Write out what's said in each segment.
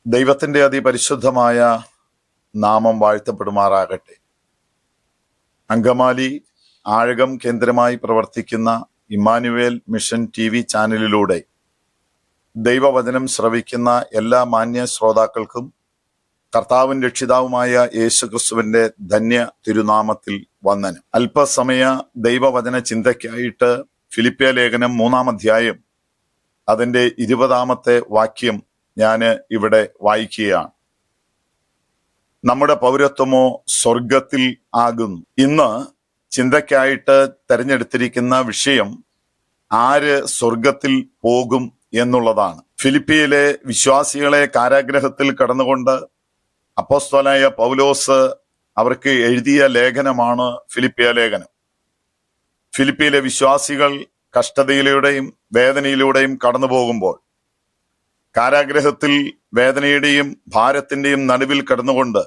ദൈവത്തിന്റെ അതിപരിശുദ്ധമായ നാമം വാഴ്ത്തപ്പെടുമാറാകട്ടെ. അങ്കമാലി ആഴകം കേന്ദ്രമായി പ്രവർത്തിക്കുന്ന ഇമ്മാനുവേൽ മിഷൻ TV ചാനലിലൂടെ ദൈവവചനം ശ്രവിക്കുന്ന എല്ലാ മാന്യ ശ്രോതാക്കൾക്കും കർത്താവും രക്ഷിതാവുമായ യേശുക്രിസ്തുവിന്റെ ധന്യ തിരുനാമത്തിൽ വന്ദനം. അല്പസമയ ദൈവവചന ചിന്തയ്ക്കായിട്ട് ഫിലിപ്പിയ ലേഖനം 3-ാം അധ്യായം അതിന്റെ 20-ാമത്തെ വാക്യം ഞാൻ ഇവിടെ വായിക്കുകയാണ്. നമ്മുടെ പൗരത്വമോ സ്വർഗത്തിൽ ആകുന്നു. ഇന്ന് ചിന്തയ്ക്കായിട്ട് തെരഞ്ഞെടുത്തിരിക്കുന്ന വിഷയം ആര് സ്വർഗത്തിൽ പോകും എന്നുള്ളതാണ്. ഫിലിപ്പിയിലെ വിശ്വാസികളെ കാരാഗ്രഹത്തിൽ കടന്നുകൊണ്ട് അപ്പോസ്തലനായ പൗലോസ് അവർക്ക് എഴുതിയ ലേഖനമാണ് ഫിലിപ്പിയ ലേഖനം. ഫിലിപ്പിയിലെ വിശ്വാസികൾ കഷ്ടതയിലൂടെയും വേദനയിലൂടെയും കടന്നു പോകുമ്പോൾ കാരാഗ്രഹത്തിൽ വേദനയുടെയും ഭാരത്തിന്റെയും നടുവിൽ കടന്നുകൊണ്ട്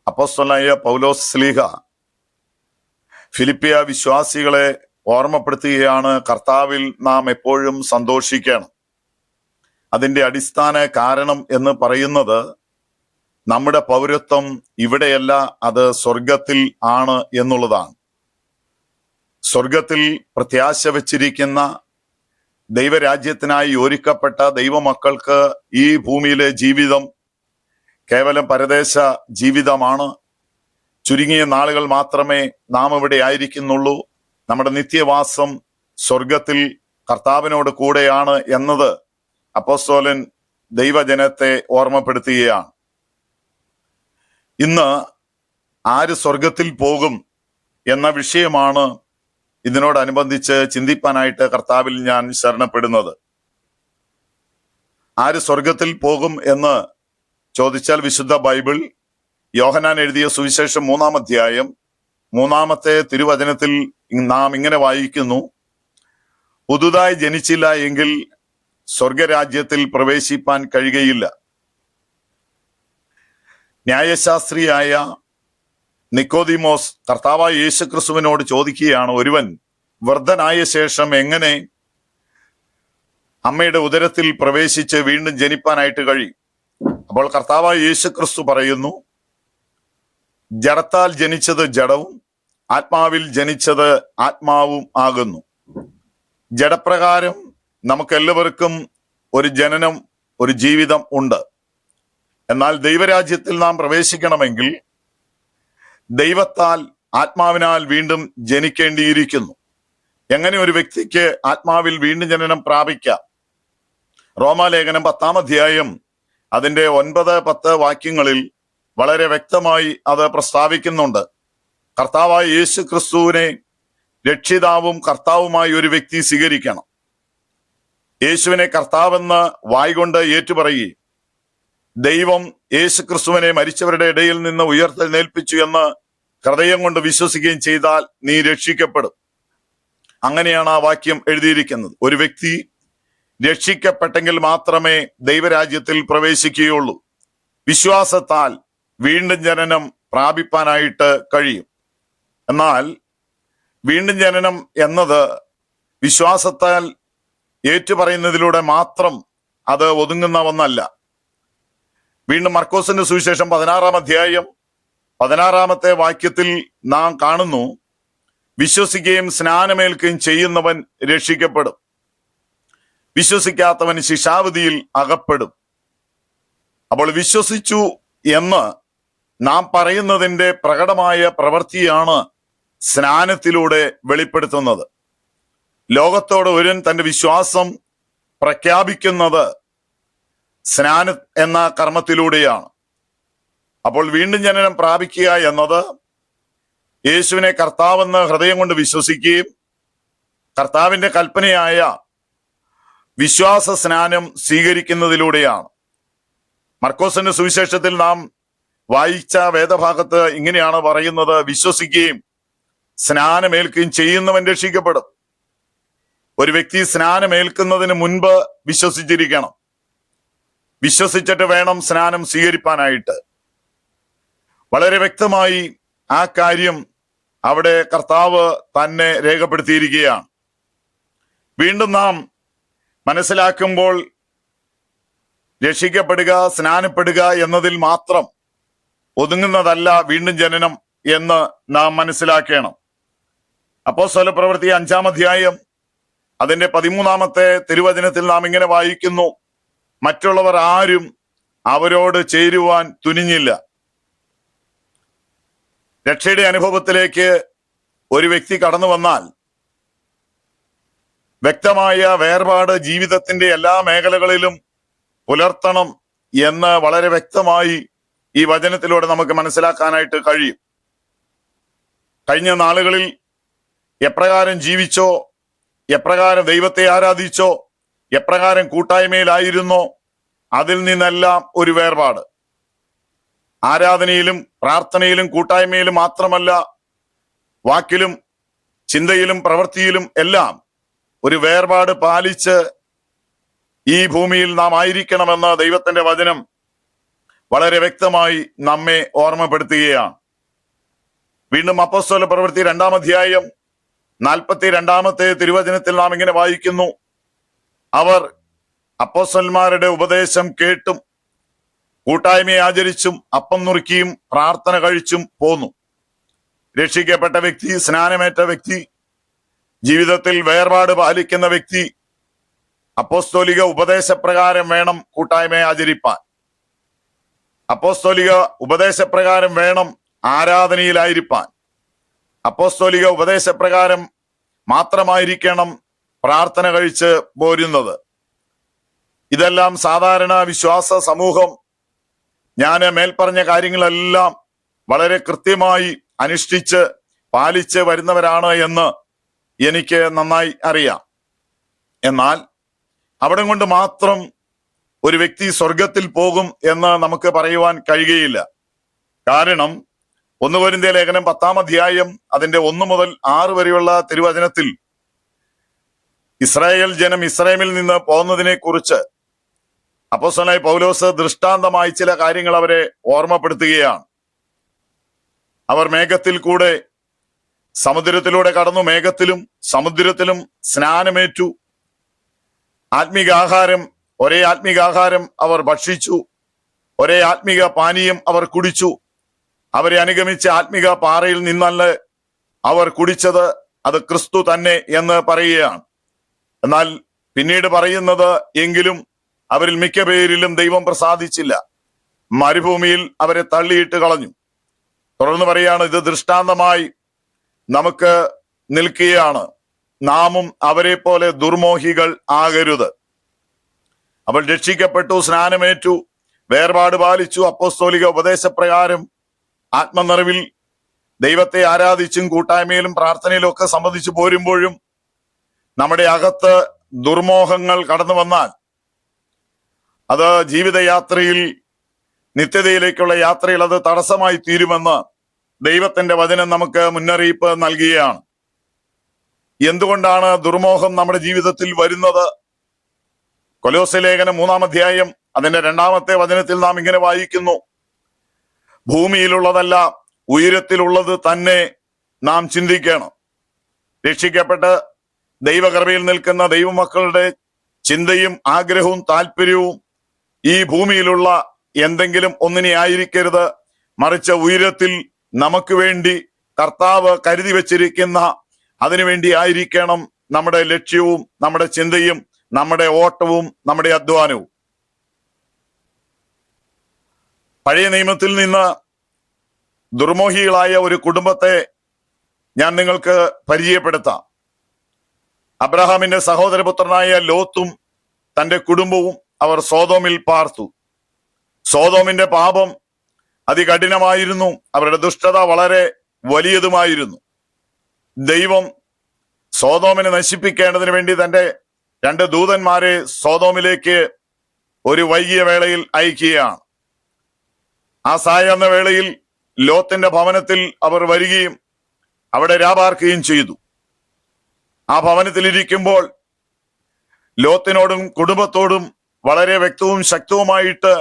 അപ്പോസ്തലനായ പൗലോസ് ശ്ലീഹ ഫിലിപ്പിയ വിശ്വാസികളെ ഓർമ്മപ്പെടുത്തുകയാണ്, കർത്താവിൽ നാം എപ്പോഴും സന്തോഷിക്കണം. അതിന്റെ അടിസ്ഥാന കാരണം എന്ന് പറയുന്നത് നമ്മുടെ പൗരത്വം ഇവിടെയല്ല, അത് സ്വർഗത്തിൽ ആണ് എന്നുള്ളതാണ്. സ്വർഗത്തിൽ പ്രത്യാശ വച്ചിരിക്കുന്ന ദൈവരാജ്യത്തിനായി ഒരുക്കപ്പെട്ട ദൈവമക്കൾക്ക് ഈ ഭൂമിയിലെ ജീവിതം കേവലം പരദേശ ജീവിതമാണ്. ചുരുങ്ങിയ നാളുകൾ മാത്രമേ നാം ഇവിടെ ആയിരിക്കുന്നുള്ളൂ. നമ്മുടെ നിത്യവാസം സ്വർഗത്തിൽ കർത്താവിനോട് കൂടെയാണ് എന്നത് അപ്പോസ്തലൻ ദൈവജനത്തെ ഓർമ്മപ്പെടുത്തുകയാണ്. ഇന്ന് ആര് സ്വർഗത്തിൽ പോകും എന്ന വിഷയമാണ് ഇതിനോടനുബന്ധിച്ച് ചിന്തിപ്പാനായിട്ട് കർത്താവിൽ ഞാൻ ശരണപ്പെടുന്നത്. ആര് സ്വർഗത്തിൽ പോകും എന്ന് ചോദിച്ചാൽ വിശുദ്ധ ബൈബിൾ യോഹന്നാൻ എഴുതിയ സുവിശേഷം 3-ാം അധ്യായം 3-ാമത്തെ തിരുവചനത്തിൽ നാം ഇങ്ങനെ വായിക്കുന്നു: പുതുതായി ജനിച്ചില്ല എങ്കിൽ സ്വർഗരാജ്യത്തിൽ പ്രവേശിപ്പാൻ കഴിയുകയില്ല. ന്യായശാസ്ത്രിയായ നിക്കോദിമോസ് കർത്താവായ യേശുക്രിസ്തുവിനോട് ചോദിക്കുകയാണ്, ഒരുവൻ വൃദ്ധനായ ശേഷം എങ്ങനെ അമ്മയുടെ ഉദരത്തിൽ പ്രവേശിച്ച് വീണ്ടും ജനിപ്പാനായിട്ട് കഴിയും? അപ്പോൾ കർത്താവായ യേശുക്രിസ്തു പറയുന്നു, ജഡത്താൽ ജനിച്ചത് ജഡവും ആത്മാവിൽ ജനിച്ചത് ആത്മാവും ആകുന്നു. ജഡപ്രകാരം നമുക്കെല്ലാവർക്കും ഒരു ജനനം, ഒരു ജീവിതം ഉണ്ട്. എന്നാൽ ദൈവരാജ്യത്തിൽ നാം പ്രവേശിക്കണമെങ്കിൽ ദൈവത്താൽ ആത്മാവിനാൽ വീണ്ടും ജനിക്കേണ്ടിയിരിക്കുന്നു. എങ്ങനെ ഒരു വ്യക്തിക്ക് ആത്മാവിൽ വീണ്ടും ജനനം പ്രാപിക്കാം? റോമാലേഖനം 10-ാം അധ്യായം അതിന്റെ 9-10 വാക്യങ്ങളിൽ വളരെ വ്യക്തമായി അത് പ്രസ്താവിക്കുന്നുണ്ട്. കർത്താവായ യേശു ക്രിസ്തുവിനെ രക്ഷിതാവും കർത്താവുമായി ഒരു വ്യക്തി സ്വീകരിക്കണം. യേശുവിനെ കർത്താവെന്ന് വായ്കൊണ്ട് ഏറ്റുപറയുകയും ദൈവം യേശു ക്രിസ്തുവിനെ മരിച്ചവരുടെ ഇടയിൽ നിന്ന് ഉയർത്തെഴുന്നേൽപ്പിച്ചു എന്ന് ഹൃദയം കൊണ്ട് വിശ്വസിക്കുകയും ചെയ്താൽ നീ രക്ഷിക്കപ്പെടും. അങ്ങനെയാണ് ആ വാക്യം എഴുതിയിരിക്കുന്നത്. ഒരു വ്യക്തി രക്ഷിക്കപ്പെട്ടെങ്കിൽ മാത്രമേ ദൈവരാജ്യത്തിൽ പ്രവേശിക്കുകയുള്ളൂ. വിശ്വാസത്താൽ വീണ്ടും ജനനം പ്രാപിപ്പാനായിട്ട് കഴിയും. എന്നാൽ വീണ്ടും ജനനം എന്നത് വിശ്വാസത്താൽ ഏറ്റുപറയുന്നതിലൂടെ മാത്രം അത് ഒതുങ്ങുന്ന ഒന്നല്ല. വീണ്ടും മർക്കോസിന്റെ സുവിശേഷം 16-ാം അധ്യായം 16-ാമത്തെ വാക്യത്തിൽ നാം കാണുന്നു, വിശ്വസിക്കുകയും സ്നാനമേൽക്കുകയും ചെയ്യുന്നവൻ രക്ഷിക്കപ്പെടും, വിശ്വസിക്കാത്തവൻ ശിക്ഷാവിധിയിൽ അകപ്പെടും. അപ്പോൾ വിശ്വസിച്ചു എന്ന് നാം പറയുന്നതിന്റെ പ്രകടമായ പ്രവൃത്തിയാണ് സ്നാനത്തിലൂടെ വെളിപ്പെടുത്തുന്നത്. ലോകത്തോട് ഒരുവൻ തന്റെ വിശ്വാസം പ്രഖ്യാപിക്കുന്നത് സ്നാനം എന്ന കർമ്മത്തിലൂടെയാണ്. അപ്പോൾ വീണ്ടും ജനനം പ്രാപിക്കുക എന്നത് യേശുവിനെ കർത്താവെന്ന് ഹൃദയം കൊണ്ട് വിശ്വസിക്കുകയും കർത്താവിന്റെ കൽപ്പനയായ വിശ്വാസ സ്നാനം സ്വീകരിക്കുന്നതിലൂടെയാണ്. മർക്കോസിന്റെ സുവിശേഷത്തിൽ നാം വായിച്ച വേദഭാഗത്ത് ഇങ്ങനെയാണ് പറയുന്നത്: വിശ്വസിക്കുകയും സ്നാനമേൽക്കുകയും ചെയ്യുന്നവൻ രക്ഷിക്കപ്പെടും. ഒരു വ്യക്തി സ്നാനമേൽക്കുന്നതിന് മുൻപ് വിശ്വസിച്ചിരിക്കണം. വിശ്വസിച്ചിട്ട് വേണം സ്നാനം സ്വീകരിപ്പാനായിട്ട്. വളരെ വ്യക്തമായി ആ കാര്യം അവിടെ കർത്താവ് തന്നെ രേഖപ്പെടുത്തിയിരിക്കുകയാണ്. വീണ്ടും നാം മനസ്സിലാക്കുമ്പോൾ രക്ഷിക്കപ്പെടുക, സ്നാനപ്പെടുക എന്നതിൽ മാത്രം ഒതുങ്ങുന്നതല്ല വീണ്ടും ജനനം എന്ന് നാം മനസ്സിലാക്കണം. അപ്പോസ്തലപ്രവൃത്തി 5-ാം അധ്യായം അതിന്റെ 13-ാമത്തെ തിരുവചനത്തിൽ നാം ഇങ്ങനെ വായിക്കുന്നു: മറ്റുള്ളവർ ആരും അവരോട് ചേരുവാൻ തുനിഞ്ഞില്ല. രക്ഷയുടെ അനുഭവത്തിലേക്ക് ഒരു വ്യക്തി കടന്നു വന്നാൽ വ്യക്തമായ വേർപാട് ജീവിതത്തിന്റെ എല്ലാ മേഖലകളിലും പുലർത്തണം എന്ന് വളരെ വ്യക്തമായി ഈ വചനത്തിലൂടെ നമുക്ക് മനസ്സിലാക്കാനായിട്ട് കഴിയും. കഴിഞ്ഞ നാളുകളിൽ എപ്രകാരം ജീവിച്ചോ, എപ്രകാരം ദൈവത്തെ ആരാധിച്ചോ, എപ്രകാരം കൂട്ടായ്മയിലായിരുന്നോ, അതിൽ നിന്നെല്ലാം ഒരു വേർപാട്. ആരാധനയിലും പ്രാർത്ഥനയിലും കൂട്ടായ്മയിലും മാത്രമല്ല, വാക്കിലും ചിന്തയിലും പ്രവൃത്തിയിലും എല്ലാം ഒരു വേർപാട് പാലിച്ച് ഈ ഭൂമിയിൽ നാം ആയിരിക്കണമെന്ന് ദൈവത്തിന്റെ വചനം വളരെ വ്യക്തമായി നമ്മെ ഓർമ്മപ്പെടുത്തുകയാണ്. വീണ്ടും അപ്പോസ്തലപ്രവൃത്തി 2-ാം അധ്യായം 42-ാമത്തെ തിരുവചനത്തിൽ നാം ഇങ്ങനെ വായിക്കുന്നു: അവർ അപ്പോസ്തലന്മാരുടെ ഉപദേശം കേട്ടും കൂട്ടായ്മയെ ആചരിച്ചും അപ്പം നുറുക്കിയും പ്രാർത്ഥന കഴിച്ചും പോന്നു. രക്ഷിക്കപ്പെട്ട വ്യക്തി, സ്നാനമേറ്റ വ്യക്തി, ജീവിതത്തിൽ വേർപാട് പാലിക്കുന്ന വ്യക്തി അപ്പോസ്തോലിക ഉപദേശപ്രകാരം വേണം കൂട്ടായ്മയെ ആചരിപ്പാൻ. അപ്പോസ്തോലിക ഉപദേശപ്രകാരം വേണം ആരാധനയിലായിരിക്കാൻ. അപ്പോസ്തോലിക ഉപദേശപ്രകാരം മാത്രമായിരിക്കണം പ്രാർത്ഥന കഴിച്ച് പോരുന്നത്. ഇതെല്ലാം സാധാരണ വിശ്വാസ സമൂഹം ഞാൻ മേൽപ്പറഞ്ഞ കാര്യങ്ങളെല്ലാം വളരെ കൃത്യമായി അനുഷ്ഠിച്ച് പാലിച്ച് വരുന്നവരാണ് എന്ന് എനിക്ക് നന്നായി അറിയാം. എന്നാൽ അവിടെ കൊണ്ട് മാത്രം ഒരു വ്യക്തി സ്വർഗത്തിൽ പോകും എന്ന് നമുക്ക് പറയുവാൻ കഴിയുകയില്ല. കാരണം 1 കൊരിന്ത്യർ ലേഖനം 10-ാം അധ്യായം അതിന്റെ 1 മുതൽ 6 വരെയുള്ള തിരുവചനത്തിൽ ഇസ്രായേൽ ജനം ഇസ്രായേലിൽ നിന്ന് പോകുന്നതിനെ കുറിച്ച് അപ്പോസ്തലനായ പൗലോസ് ദൃഷ്ടാന്തമായി ചില കാര്യങ്ങൾ അവരെ ഓർമ്മപ്പെടുത്തുകയാണ്. അവർ മേഘത്തിൽ കൂടെ സമുദ്രത്തിലൂടെ കടന്നു, മേഘത്തിലും സമുദ്രത്തിലും സ്നാനമേറ്റു. ഒരേ ആത്മീകാഹാരം അവർ ഭക്ഷിച്ചു, ഒരേ ആത്മീക പാനീയം അവർ കുടിച്ചു. അവരെ അനുഗമിച്ച ആത്മീക പാറയിൽ നിന്നല്ല അവർ കുടിച്ചത്, അത് ക്രിസ്തു തന്നെ എന്ന് പറയുകയാണ്. എന്നാൽ പിന്നീട് പറയുന്നത്, എങ്കിലും അവരിൽ മിക്ക പേരിലും ദൈവം പ്രസാദിച്ചില്ല, മരുഭൂമിയിൽ അവരെ തള്ളിയിട്ട് കളഞ്ഞു. തുടർന്ന് പറയാണ്, ഇത് ദൃഷ്ടാന്തമായി നമുക്ക് നിൽക്കുകയാണ്, നാമും അവരെ പോലെ ദുർമോഹികൾ ആകരുത്. അവൾ രക്ഷിക്കപ്പെട്ടു, സ്നാനമേറ്റു, വേർപാട് പാലിച്ചു, അപ്പോസ്തോലിക ഉപദേശപ്രകാരം ആത്മനിറവിൽ ദൈവത്തെ ആരാധിച്ചും കൂട്ടായ്മയിലും പ്രാർത്ഥനയിലും ഒക്കെ സംബന്ധിച്ചു പോരുമ്പോഴും നമ്മുടെ അകത്ത് ദുർമോഹങ്ങൾ കടന്നു വന്നാൽ അത് ജീവിതയാത്രയിൽ, നിത്യതയിലേക്കുള്ള യാത്രയിൽ അത് തടസ്സമായി തീരുമെന്ന് ദൈവത്തിന്റെ വചനം നമുക്ക് മുന്നറിയിപ്പ് നൽകുകയാണ്. എന്തുകൊണ്ടാണ് ദുർമോഹം നമ്മുടെ ജീവിതത്തിൽ വരുന്നത്? കൊലോസ്യ ലേഖനം 3-ാം അധ്യായം അതിന്റെ 2-ാമത്തെ വചനത്തിൽ നാം ഇങ്ങനെ വായിക്കുന്നു: ഭൂമിയിലുള്ളതല്ല, ഉയരത്തിലുള്ളത് തന്നെ നാം ചിന്തിക്കണം. രക്ഷിക്കപ്പെട്ട് ദൈവകൃപയിൽ നിൽക്കുന്ന ദൈവമക്കളുടെ ചിന്തയും ആഗ്രഹവും താല്പര്യവും ഈ ഭൂമിയിലുള്ള എന്തെങ്കിലും ഒന്നിനെ ആയിരിക്കരുത്, മറിച്ച് ഉയരത്തിൽ നമുക്ക് വേണ്ടി കർത്താവ് കരുതി വച്ചിരിക്കുന്ന അതിനുവേണ്ടി ആയിരിക്കണം നമ്മുടെ ലക്ഷ്യവും നമ്മുടെ ചിന്തയും നമ്മുടെ ഓട്ടവും നമ്മുടെ അധ്വാനവും. പഴയ നിയമത്തിൽ നിന്ന് ദുർമോഹികളായ ഒരു കുടുംബത്തെ ഞാൻ നിങ്ങൾക്ക് പരിചയപ്പെടുത്താം. അബ്രഹാമിന്റെ സഹോദരപുത്രനായ ലോത്തും തന്റെ കുടുംബവും അവർ സോതോമിൽ പാർത്തു. സോതോമിന്റെ പാപം അതികഠിനമായിരുന്നു, അവരുടെ ദുഷ്ടത വളരെ വലിയതുമായിരുന്നു. ദൈവം സോതോമിനെ നശിപ്പിക്കേണ്ടതിന് വേണ്ടി തന്റെ 2 ദൂതന്മാരെ സോതോമിലേക്ക് ഒരു വൈകിയ വേളയിൽ അയക്കുകയാണ്. ആ സായാഹ്ന വേളയിൽ ലോത്തിന്റെ ഭവനത്തിൽ അവർ വരികയും അവിടെ രാപാർക്കുകയും ചെയ്തു. ആ ഭവനത്തിലിരിക്കുമ്പോൾ ലോത്തിനോടും കുടുംബത്തോടും വളരെ വ്യക്തവും ശക്തവുമായിട്ട്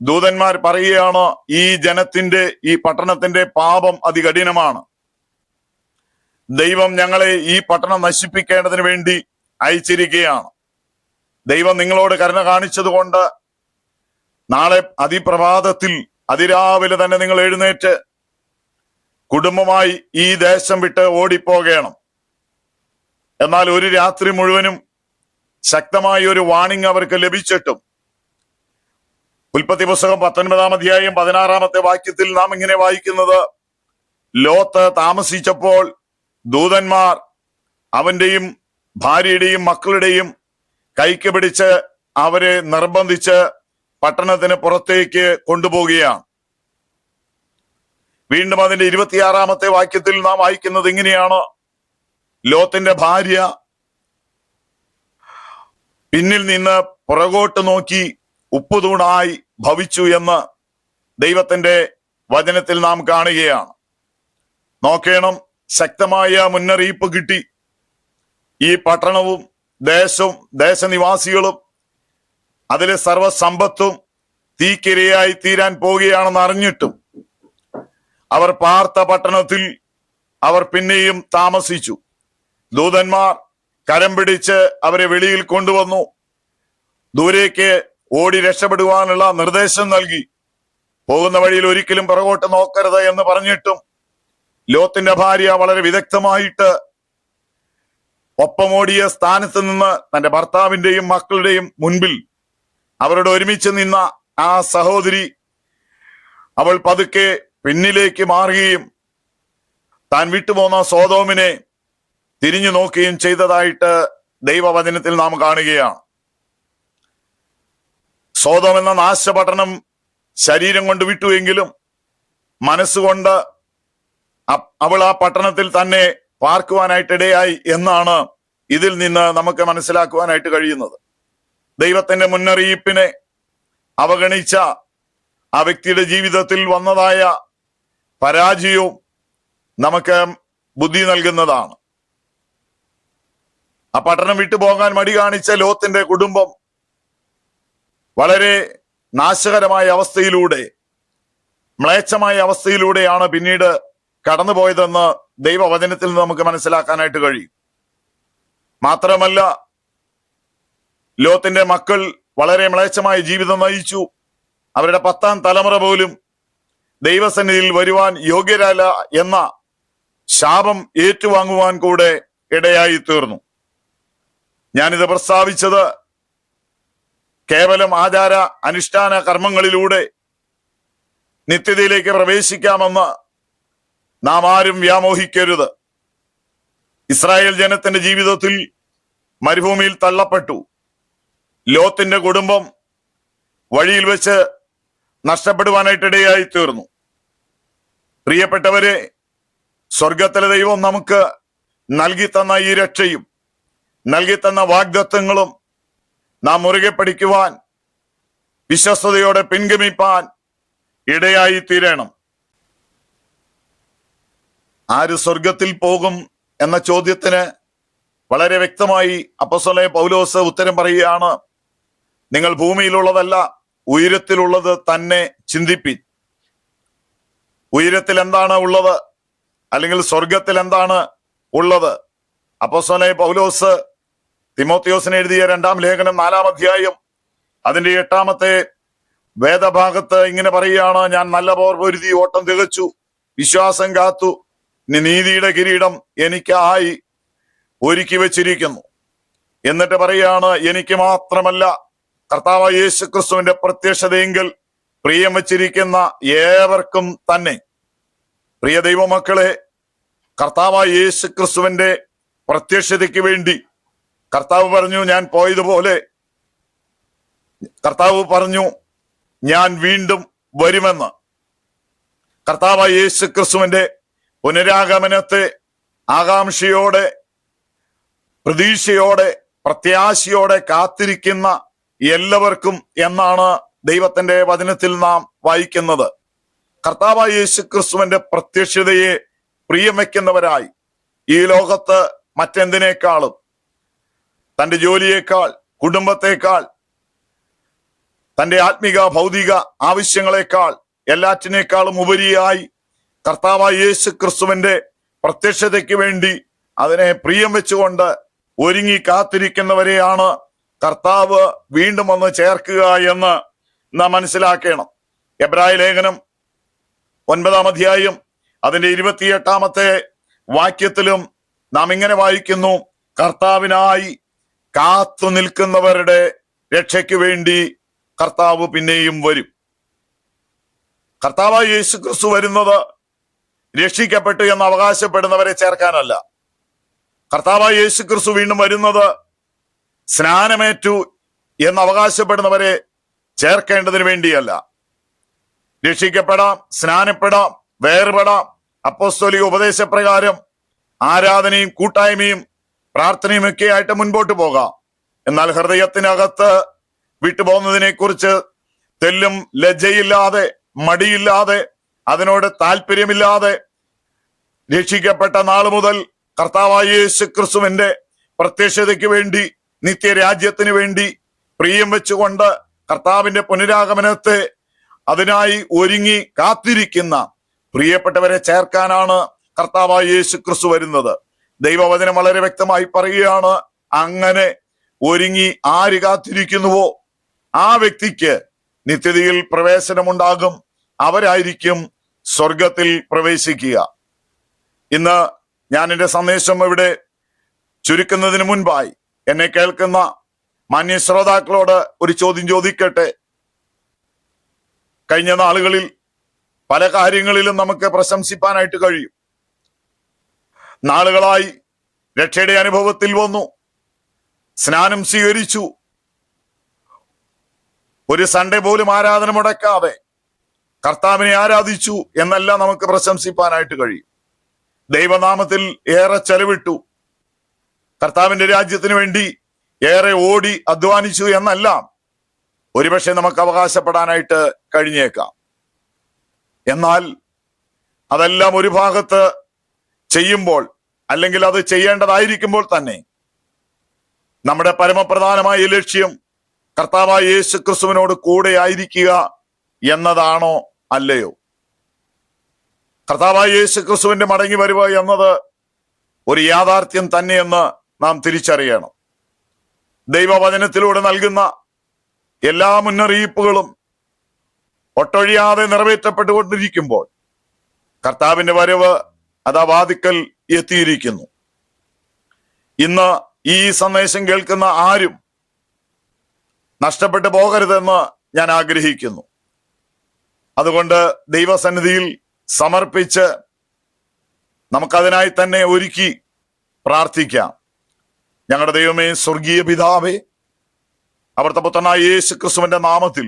ദൂതന്മാർ പറയുകയാണ്, ഈ ജനത്തിന്റെ, ഈ പട്ടണത്തിന്റെ പാപം അതികഠിനമാണ്. ദൈവം ഞങ്ങളെ ഈ പട്ടണം നശിപ്പിക്കേണ്ടതിന് വേണ്ടി അയച്ചിരിക്കുകയാണ്. ദൈവം നിങ്ങളോട് കരുണ കാണിച്ചതുകൊണ്ട് നാളെ അതിപ്രഭാതത്തിൽ അതിരാവിലെ തന്നെ നിങ്ങൾ എഴുന്നേറ്റ് കുടുംബമായി ഈ ദേശം വിട്ട് ഓടിപ്പോകണം. എന്നാൽ ഒരു രാത്രി മുഴുവനും ശക്തമായ ഒരു വാണിംഗ് അവർക്ക് ലഭിച്ചിട്ടും ഉൽപ്പത്തി പുസ്തകം 19-ാം അധ്യായം 16-ാമത്തെ വാക്യത്തിൽ നാം ഇങ്ങനെ വായിക്കുന്നത്, ലോത്ത് താമസിച്ചപ്പോൾ ദൂതന്മാർ അവന്റെയും ഭാര്യയുടെയും മക്കളുടെയും കൈക്ക് പിടിച്ച് അവരെ നിർബന്ധിച്ച് പട്ടണത്തിന് പുറത്തേക്ക് കൊണ്ടുപോവുകയാണ്. വീണ്ടും അതിന്റെ 26-ാമത്തെ വാക്യത്തിൽ നാം വായിക്കുന്നത് ഇങ്ങനെയാണ്, ലോത്തിന്റെ ഭാര്യ പിന്നിൽ നിന്ന് പുറകോട്ട് നോക്കി ഉപ്പുതൂണായി ഭവിച്ചു എന്ന് ദൈവത്തിന്റെ വചനത്തിൽ നാം കാണുകയാണ്. നോക്കണം, ശക്തമായ മുന്നറിയിപ്പ് കിട്ടി. ഈ പട്ടണവും ദേശവും ദേശനിവാസികളും അതിലെ സർവസമ്പത്തും തീക്കിരയായി തീരാൻ പോവുകയാണെന്ന് അറിഞ്ഞിട്ടും അവർ പാർത്ത പട്ടണത്തിൽ അവർ പിന്നെയും താമസിച്ചു. ദൂതന്മാർ കരം പിടിച്ച് അവരെ വെളിയിൽ കൊണ്ടുവന്നു. ദൂരേക്ക് ഓടി രക്ഷപ്പെടുവാനുള്ള നിർദ്ദേശം നൽകി. പോകുന്ന വഴിയിൽ ഒരിക്കലും പുറകോട്ട് നോക്കരുത് എന്ന് പറഞ്ഞിട്ടും ലോത്തിന്റെ ഭാര്യ വളരെ വിദഗ്ധമായിട്ട് ഒപ്പമോടിയ സ്ഥാനത്ത് നിന്ന് തന്റെ ഭർത്താവിന്റെയും മക്കളുടെയും മുൻപിൽ അവരോട് ഒരുമിച്ച് നിന്ന ആ സഹോദരി അവൾ പതുക്കെ പിന്നിലേക്ക് മാറുകയും താൻ വിട്ടുപോന്ന സോദോമിനെ തിരിഞ്ഞു നോക്കുകയും ചെയ്തതായിട്ട് ദൈവവചനത്തിൽ നാം കാണുകയാണ്. സോദോം എന്ന നാശപട്ടണം ശരീരം കൊണ്ട് വിട്ടുവെങ്കിലും മനസ്സുകൊണ്ട് അവൾ ആ പട്ടണത്തിൽ തന്നെ പാർക്കുവാനായിട്ടിടയായി എന്നാണ് ഇതിൽ നിന്ന് നമുക്ക് മനസ്സിലാക്കുവാനായിട്ട് കഴിയുന്നത്. ദൈവത്തിന്റെ മുന്നറിയിപ്പിനെ അവഗണിച്ച ആ വ്യക്തിയുടെ ജീവിതത്തിൽ വന്നതായ പരാജയവും നമുക്ക് ബുദ്ധി നൽകുന്നതാണ്. ആ പട്ടണം വിട്ടുപോകാൻ മടി കാണിച്ച ലോത്തിന്റെ കുടുംബം വളരെ നാശകരമായ അവസ്ഥയിലൂടെ, മ്ലേച്ഛമായ അവസ്ഥയിലൂടെയാണ് പിന്നീട് കടന്നുപോയതെന്ന് ദൈവവചനത്തിൽ നിന്ന് നമുക്ക് മനസ്സിലാക്കാനായിട്ട് കഴിയും. മാത്രമല്ല, ലോത്തിന്റെ മക്കൾ വളരെ മ്ലേച്ഛമായ ജീവിതം നയിച്ചു. അവരുടെ 10-ാം തലമുറ പോലും ദൈവസന്നിധിയിൽ വരുവാൻ യോഗ്യരല്ല എന്ന ശാപം ഏറ്റുവാങ്ങുവാൻ കൂടെ ഇടയായി തീർന്നു. ഞാനിത് പ്രസ്താവിച്ചത് കേവലം ആചാര അനുഷ്ഠാന കർമ്മങ്ങളിലൂടെ നിത്യതയിലേക്ക് പ്രവേശിക്കാമെന്ന് നാം ആരും വ്യാമോഹിക്കരുത്. ഇസ്രായേൽ ജനത്തിന്റെ ജീവിതത്തിൽ മരുഭൂമിയിൽ തള്ളപ്പെട്ടു. ലോത്തിന്റെ കുടുംബം വഴിയിൽ വെച്ച് നഷ്ടപ്പെടുവാനായിട്ടിടയായി തീർന്നു. പ്രിയപ്പെട്ടവരെ, സ്വർഗത്തിലെ ദൈവം നമുക്ക് നൽകി തന്ന ഈ രക്ഷയും നൽകി തന്ന വാഗ്ദത്തങ്ങളും നാം മുറുകെ പിടിക്കുവാൻ, വിശ്വസ്തയോടെ പിൻഗമിപ്പാൻ ഇടയായി തീരണം. ആര് സ്വർഗത്തിൽ പോകും എന്ന ചോദ്യത്തിന് വളരെ വ്യക്തമായി അപ്പോസ്തലനായ പൗലോസ് ഉത്തരം പറയുകയാണ്, നിങ്ങൾ ഭൂമിയിലുള്ളതല്ല ഉയരത്തിലുള്ളത് തന്നെ ചിന്തിപ്പിൻ. ഉയരത്തിൽ എന്താണ് ഉള്ളത്, അല്ലെങ്കിൽ സ്വർഗത്തിൽ എന്താണ് ഉള്ളത്? അപ്പോസ്തലനായ പൗലോസ് തിമോത്തിയോസിന് എഴുതിയ 2-ാം ലേഖനം 4-ാം അധ്യായം അതിന്റെ 8-ാമത്തെ വേദഭാഗത്ത് ഇങ്ങനെ പറയുകയാണ്, ഞാൻ നല്ല പോർ പൊരുതി ഓട്ടം തികച്ചു, വിശ്വാസം കാത്തു, നീതിയുടെ കിരീടം എനിക്കായി ഒരുക്കി വെച്ചിരിക്കുന്നു. എന്നിട്ട് പറയാണ്, എനിക്ക് മാത്രമല്ല കർത്താവായ യേശുക്രിസ്തുവിന്റെ പ്രത്യക്ഷതയെങ്കിൽ പ്രിയം വച്ചിരിക്കുന്ന ഏവർക്കും തന്നെ. പ്രിയ ദൈവമക്കളെ, കർത്താവായ യേശുക്രിസ്തുവിന്റെ പ്രത്യക്ഷതയ്ക്ക് വേണ്ടി കർത്താവ് പറഞ്ഞു, ഞാൻ പോയതുപോലെ കർത്താവ് പറഞ്ഞു ഞാൻ വീണ്ടും വരുമെന്ന്. കർത്താവായ യേശുക്രിസ്തുവിന്റെ പുനരാഗമനത്തെ ആകാംക്ഷയോടെ, പ്രതീക്ഷയോടെ, പ്രത്യാശയോടെ കാത്തിരിക്കുന്ന എല്ലാവർക്കും എന്നാണ് ദൈവത്തിന്റെ വചനത്തിൽ നാം വായിക്കുന്നത്. കർത്താവായ യേശുക്രിസ്തുവിന്റെ പ്രത്യക്ഷതയെ പ്രിയം വയ്ക്കുന്നവരായി ഈ ലോകത്ത് മറ്റെന്തിനേക്കാളും, തന്റെ ജോലിയേക്കാൾ, കുടുംബത്തെക്കാൾ, തന്റെ ആത്മിക ഭൗതിക ആവശ്യങ്ങളെക്കാൾ, എല്ലാറ്റിനേക്കാളും ഉപരിയായി കർത്താവായ യേശുക്രിസ്തുവിന്റെ പ്രത്യക്ഷതയ്ക്ക് വേണ്ടി അതിനെ പ്രിയം വെച്ചുകൊണ്ട് ഒരുങ്ങി കാത്തിരിക്കുന്നവരെയാണ് കർത്താവ് വീണ്ടും വന്ന് ചേർക്കുക എന്ന് നാം മനസ്സിലാക്കണം. എബ്രായ ലേഖനം 9-ാം അധ്യായം അതിന്റെ 28-ാമത്തെ വാക്യത്തിലും നാം ഇങ്ങനെ വായിക്കുന്നു: കർത്താവിനായി കാത്തു നിൽക്കുന്നവരുടെ രക്ഷയ്ക്ക് വേണ്ടി കർത്താവ് പിന്നെയും വരും. കർത്താവായ യേശു ക്രിസ്തു വരുന്നത് രക്ഷിക്കപ്പെട്ടു എന്ന് അവകാശപ്പെടുന്നവരെ ചേർക്കാനല്ല. കർത്താവായ യേശു ക്രിസ്തു വീണ്ടും വരുന്നത് സ്നാനമേറ്റു എന്ന് അവകാശപ്പെടുന്നവരെ ചേർക്കേണ്ടതിന് വേണ്ടിയല്ല. രക്ഷിക്കപ്പെടാം, സ്നാനപ്പെടാം, വേർപെടാം, അപ്പോസ്തോലിക ഉപദേശപ്രകാരം ആരാധനയും കൂട്ടായ്മയും പ്രാർത്ഥനയും ഒക്കെ ആയിട്ട് മുൻപോട്ട് പോകാം. എന്നാൽ ഹൃദയത്തിനകത്ത് വിട്ടുപോകുന്നതിനെ കുറിച്ച് തെല്ലും ലജ്ജയില്ലാതെ, മടിയില്ലാതെ, അതിനോട് താല്പര്യമില്ലാതെ രക്ഷിക്കപ്പെട്ട നാൾ മുതൽ കർത്താവായ യേശു ക്രിസ്തുവിന്റെ പ്രത്യക്ഷതയ്ക്ക് വേണ്ടി, നിത്യരാജ്യത്തിന് വേണ്ടി പ്രിയം വെച്ചുകൊണ്ട് കർത്താവിന്റെ പുനരാഗമനത്തെ അതിനായി ഒരുങ്ങി കാത്തിരിക്കുന്ന പ്രിയപ്പെട്ടവരെ ചേർക്കാനാണ് കർത്താവായ യേശു ക്രിസ്തു വരുന്നത്. ദൈവവചനം വളരെ വ്യക്തമായി പറയുകയാണ്, അങ്ങനെ ഒരുങ്ങി ആര് കാത്തിരിക്കുന്നുവോ ആ വ്യക്തിക്ക് നിത്യതയിൽ പ്രവേശനമുണ്ടാകും, അവരായിരിക്കും സ്വർഗത്തിൽ പ്രവേശിക്കുക. ഇന്ന് ഞാൻ എന്റെ സന്ദേശം ഇവിടെ ചുരുക്കുന്നതിന് മുൻപായി എന്നെ കേൾക്കുന്ന മാന്യ ശ്രോതാക്കളോട് ഒരു ചോദ്യം ചോദിക്കട്ടെ. കഴിഞ്ഞ നാളുകളിൽ പല കാര്യങ്ങളിലും നമുക്ക് പ്രശംസിപ്പാനായിട്ട് കഴിയും. നാളുകളായി രക്ഷയുടെ അനുഭവത്തിൽ വന്നു, സ്നാനം സ്വീകരിച്ചു, ഒരു സൺഡേ പോലും ആരാധന മുടക്കാതെ കർത്താവിനെ ആരാധിച്ചു എന്നെല്ലാം നമുക്ക് പ്രശംസിപ്പാനായിട്ട് കഴിയും. ദൈവനാമത്തിൽ ഏറെ ചെലവിട്ടു, കർത്താവിന്റെ രാജ്യത്തിന് വേണ്ടി ഏറെ ഓടി അധ്വാനിച്ചു എന്നെല്ലാം ഒരുപക്ഷെ നമുക്ക് അവകാശപ്പെടാനായിട്ട് കഴിഞ്ഞേക്കാം. എന്നാൽ അതെല്ലാം ഒരു ഭാഗത്ത് ചെയ്യുമ്പോൾ, അല്ലെങ്കിൽ അത് ചെയ്യേണ്ടതായിരിക്കുമ്പോൾ തന്നെ നമ്മുടെ പരമപ്രധാനമായ ലക്ഷ്യം കർത്താവായ യേശു ക്രിസ്തുവിനോട് കൂടെ ആയിരിക്കുക എന്നതാണോ അല്ലയോ? കർത്താവായ യേശു ക്രിസ്തുവിന്റെ മടങ്ങി വരിക എന്നത് ഒരു യാഥാർത്ഥ്യം തന്നെയെന്ന് നാം തിരിച്ചറിയണം. ദൈവവചനത്തിലൂടെ നൽകുന്ന എല്ലാ മുന്നറിയിപ്പുകളും ഒട്ടൊഴിയാതെ നിറവേറ്റപ്പെട്ടുകൊണ്ടിരിക്കുമ്പോൾ കർത്താവിന്റെ വരവ് അതാ വാതിക്കൽ എത്തിയിരിക്കുന്നു. ഇന്ന് ഈ സന്ദേശം കേൾക്കുന്ന ആരും നഷ്ടപ്പെട്ടു പോകരുതെന്ന് ഞാൻ ആഗ്രഹിക്കുന്നു. അതുകൊണ്ട് ദൈവസന്നിധിയിൽ സമർപ്പിച്ച് നമുക്കതിനായി തന്നെ ഒരുക്കി പ്രാർത്ഥിക്കാം. ഞങ്ങളുടെ ദൈവമേ, സ്വർഗീയ പിതാവേ, അവിടുത്തെ പുത്രനായ യേശു ക്രിസ്തുവിന്റെ നാമത്തിൽ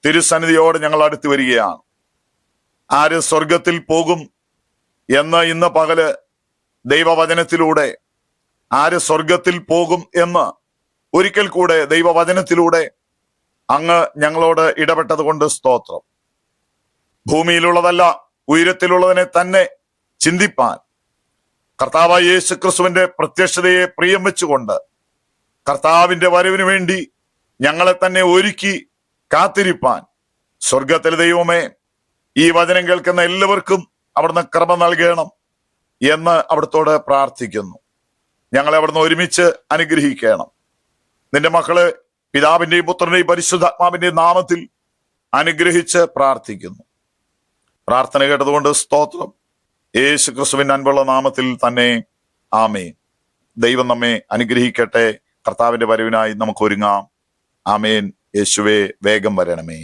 തിരുസന്നിധിയോട് ഞങ്ങൾ അടുത്ത് വരികയാണ്. ആര് സ്വർഗത്തിൽ പോകും എന്ന് ഇന്ന് പകല് ദൈവവചനത്തിലൂടെ, ആര് സ്വർഗത്തിൽ പോകും എന്ന് ഒരിക്കൽ കൂടെ ദൈവവചനത്തിലൂടെ അങ്ങ് ഞങ്ങളോട് ഇടപെട്ടത് കൊണ്ട് സ്തോത്രം. ഭൂമിയിലുള്ളതല്ല, ഉയരത്തിലുള്ളതിനെ തന്നെ ചിന്തിപ്പാൻ കർത്താവായ യേശു ക്രിസ്തുവിന്റെ പ്രത്യക്ഷതയെ പ്രിയം വെച്ചുകൊണ്ട് കർത്താവിന്റെ വരവിന് വേണ്ടി ഞങ്ങളെ തന്നെ ഒരുക്കി കാത്തിരിപ്പാൻ സ്വർഗത്തിലെ ദൈവമേ, ഈ വചനം കേൾക്കുന്ന എല്ലാവർക്കും അവിടുന്ന് കൃപ നൽകണം എന്ന് അവിടുത്തോട് പ്രാർത്ഥിക്കുന്നു. ഞങ്ങളെ അവിടുന്ന് ഒരുമിച്ച് അനുഗ്രഹിക്കണം. നിന്റെ മക്കളെ പിതാവിന്റെയും പുത്രന്റെയും പരിശുദ്ധാത്മാവിന്റെയും നാമത്തിൽ അനുഗ്രഹിച്ച് പ്രാർത്ഥിക്കുന്നു. പ്രാർത്ഥന കേട്ടതുകൊണ്ട് സ്തോത്രം. യേശു ക്രിസ്തുവിന്റെ അൻപുള്ള നാമത്തിൽ തന്നെ ആമേൻ. ദൈവം നമ്മെ അനുഗ്രഹിക്കട്ടെ. കർത്താവിന്റെ വരവിനായി നമുക്ക് ഒരുങ്ങാം. ആമേൻ. യേശുവേ, വേഗം വരണമേ.